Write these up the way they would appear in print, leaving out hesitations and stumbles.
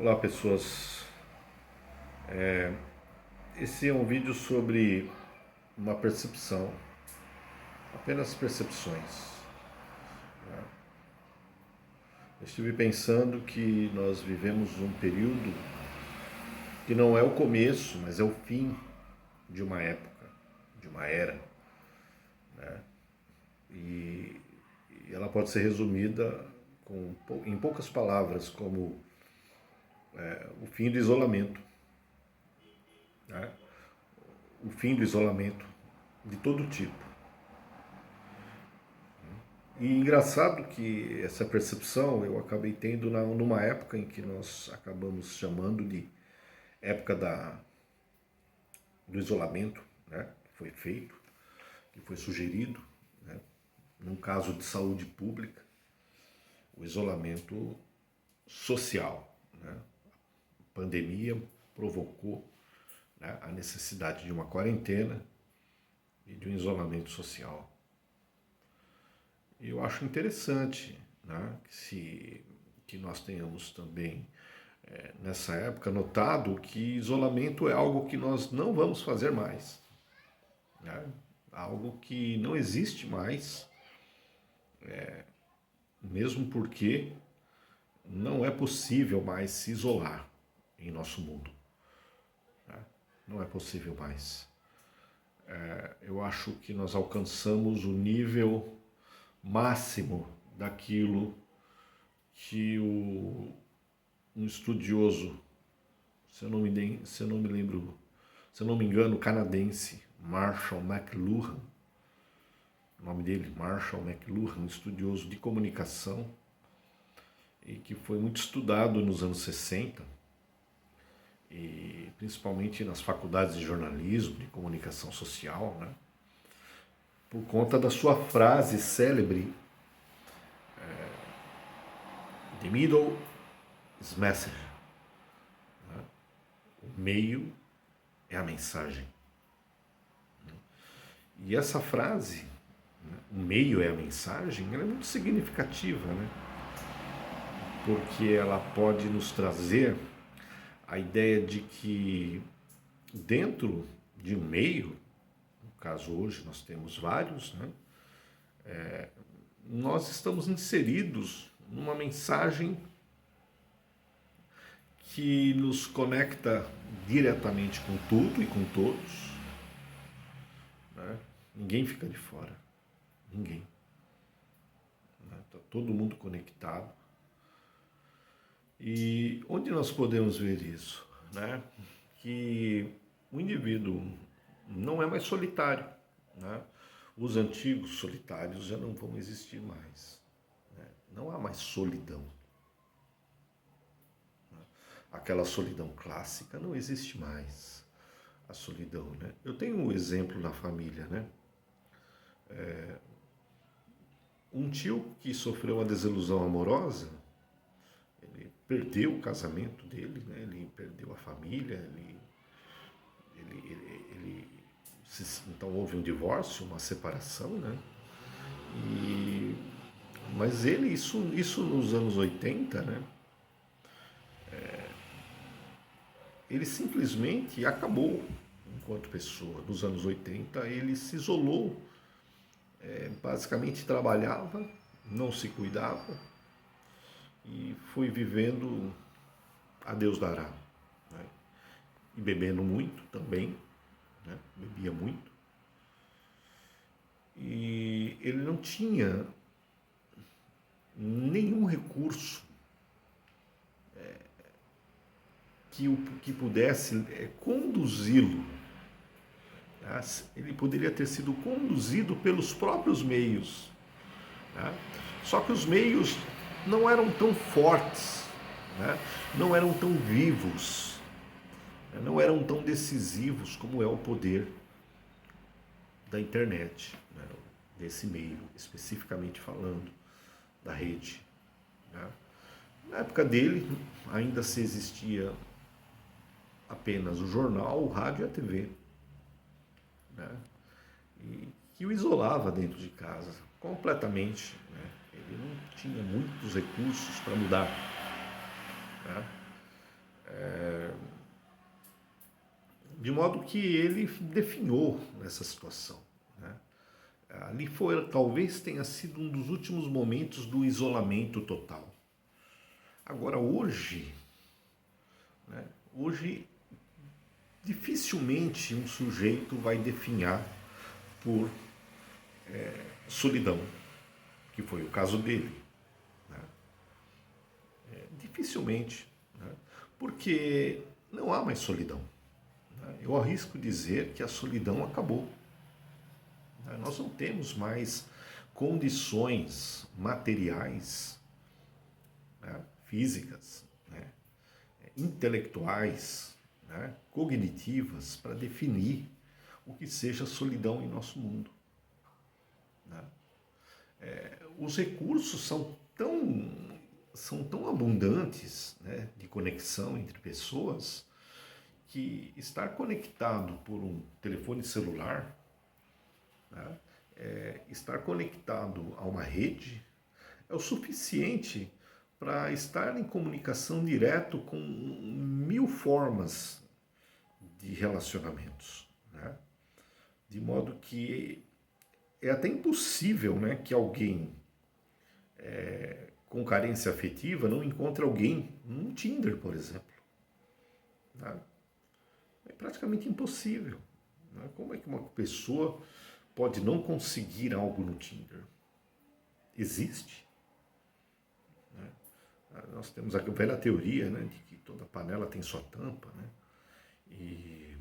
Olá, pessoas. Esse é um vídeo sobre uma percepção, apenas percepções. Eu estive pensando que nós vivemos um período que não é o começo, mas é o fim de uma época, de uma era. E, e ela pode ser resumida em poucas palavras, como o fim do isolamento. Né? O fim do isolamento de todo tipo. E engraçado que essa percepção eu acabei tendo numa época em que nós acabamos chamando de época do isolamento, né, que foi feito, que foi sugerido, né, num caso de saúde pública, o isolamento social. Né. A pandemia provocou, né, a necessidade de uma quarentena e de um isolamento social. E eu acho interessante, né, que nós tenhamos também, nessa época, notado que isolamento é algo que nós não vamos fazer mais. Né? Algo que não existe mais, mesmo porque não é possível mais se isolar em nosso mundo. Né? Não é possível mais. Eu acho que nós alcançamos o nível máximo daquilo que um estudioso, se eu não me lembro, se eu não me engano, canadense, Marshall McLuhan, o nome dele, Marshall McLuhan, um estudioso de comunicação e que foi muito estudado nos anos 60 e principalmente nas faculdades de jornalismo, de comunicação social, né? Por conta da sua frase célebre, "The middle is message", né? O meio é a mensagem. E essa frase, né, o meio é a mensagem, ela é muito significativa, né? Porque ela pode nos trazer a ideia de que dentro de um meio, no caso hoje nós temos vários, né? Nós estamos inseridos numa mensagem que nos conecta diretamente com tudo e com todos. Né? Ninguém fica de fora. Ninguém. Está todo mundo conectado. E onde nós podemos ver isso? Né? Que o indivíduo não é mais solitário. Né? Os antigos solitários já não vão existir mais. Né? Não há mais solidão. Aquela solidão clássica não existe mais. A solidão, né? Eu tenho um exemplo na família, né? Um tio que sofreu uma desilusão amorosa, ele perdeu o casamento dele, né? Ele perdeu a família, então houve um divórcio, uma separação, né? E, mas ele, isso nos anos 80, né? Ele simplesmente acabou enquanto pessoa. Nos anos 80 ele se isolou, basicamente trabalhava, não se cuidava e foi vivendo a Deus dará. Né? E bebendo muito também, né? Bebia muito. E ele não tinha nenhum recurso que pudesse conduzi-lo. Tá? Ele poderia ter sido conduzido pelos próprios meios. Tá? Só que os meios não eram tão fortes, né? Não eram tão vivos, né? Não eram tão decisivos como é o poder da internet, né? Desse meio, especificamente falando, da rede. Né? Na época dele, ainda se existia apenas o jornal, o rádio e a TV. Né? E que o isolava dentro de casa, completamente. Né? Ele não tinha muitos recursos para mudar. Né? De modo que ele definhou essa situação, né? Ali foi, talvez tenha sido um dos últimos momentos do isolamento total. Agora, hoje, né, hoje dificilmente um sujeito vai definhar por solidão, que foi o caso dele, né? Dificilmente, né? Porque não há mais solidão, né? Eu arrisco dizer que a solidão acabou, né? Nós não temos mais condições materiais, né, físicas, né, intelectuais, né, cognitivas para definir o que seja solidão em nosso mundo, né? Os recursos são tão abundantes, né, de conexão entre pessoas, que estar conectado por um telefone celular, né, estar conectado a uma rede é o suficiente para estar em comunicação direto com 1000 formas de relacionamentos, né? De modo que é até impossível, né, que alguém com carência afetiva não encontre alguém no Tinder, por exemplo, né? É praticamente impossível, né? Como é que uma pessoa pode não conseguir algo no Tinder? Existe, né? Nós temos a velha teoria, né, de que toda panela tem sua tampa, né? E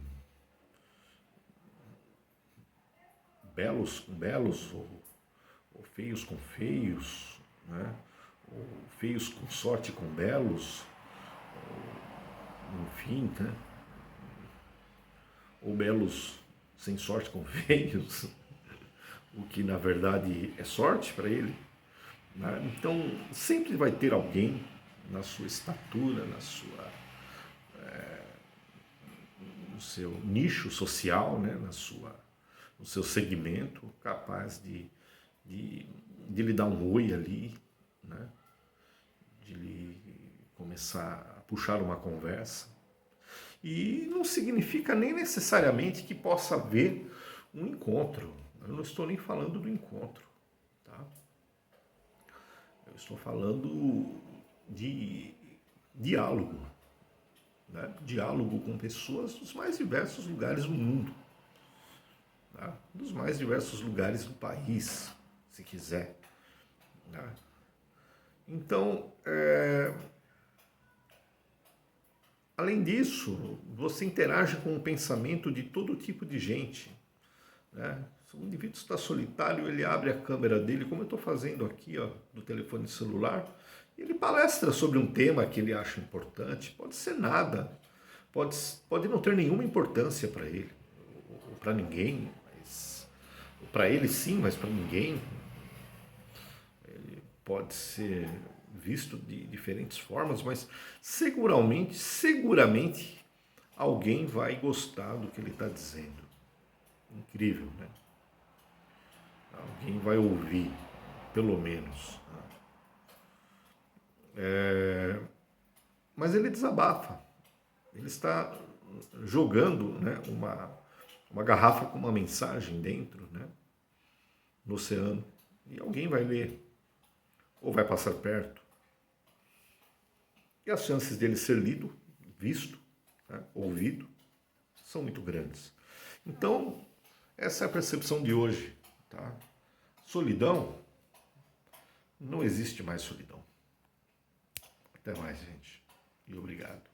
belos com belos, ou feios com feios, né? Ou feios com sorte com belos, enfim, né? Ou belos sem sorte com feios, o que na verdade é sorte para ele, né? Então sempre vai ter alguém na sua estatura, no seu nicho social, né? No seu segmento, capaz de lhe dar um oi ali, né? De lhe começar a puxar uma conversa. E não significa nem necessariamente que possa haver um encontro. Eu não estou nem falando do encontro, tá? Eu estou falando de diálogo, né? Diálogo com pessoas dos mais diversos lugares do mundo, tá? Dos mais diversos lugares do país, se quiser, né? Então, além disso, você interage com o pensamento de todo tipo de gente, né? Se o indivíduo está solitário, ele abre a câmera dele, como eu estou fazendo aqui, ó, do telefone celular, e ele palestra sobre um tema que ele acha importante. Pode ser nada, pode não ter nenhuma importância para ele, ou para ninguém, mas para ele sim, mas para ninguém. Ele pode ser visto de diferentes formas, mas seguramente alguém vai gostar do que ele está dizendo. Incrível, né? Alguém vai ouvir, pelo menos. Mas ele desabafa. Ele está jogando, né, uma garrafa com uma mensagem dentro, né, no oceano. E alguém vai ler, ou vai passar perto. E as chances dele ser lido, visto, né, ouvido, são muito grandes. Então, essa é a percepção de hoje, tá? Solidão, não existe mais solidão. Até mais, gente. E obrigado.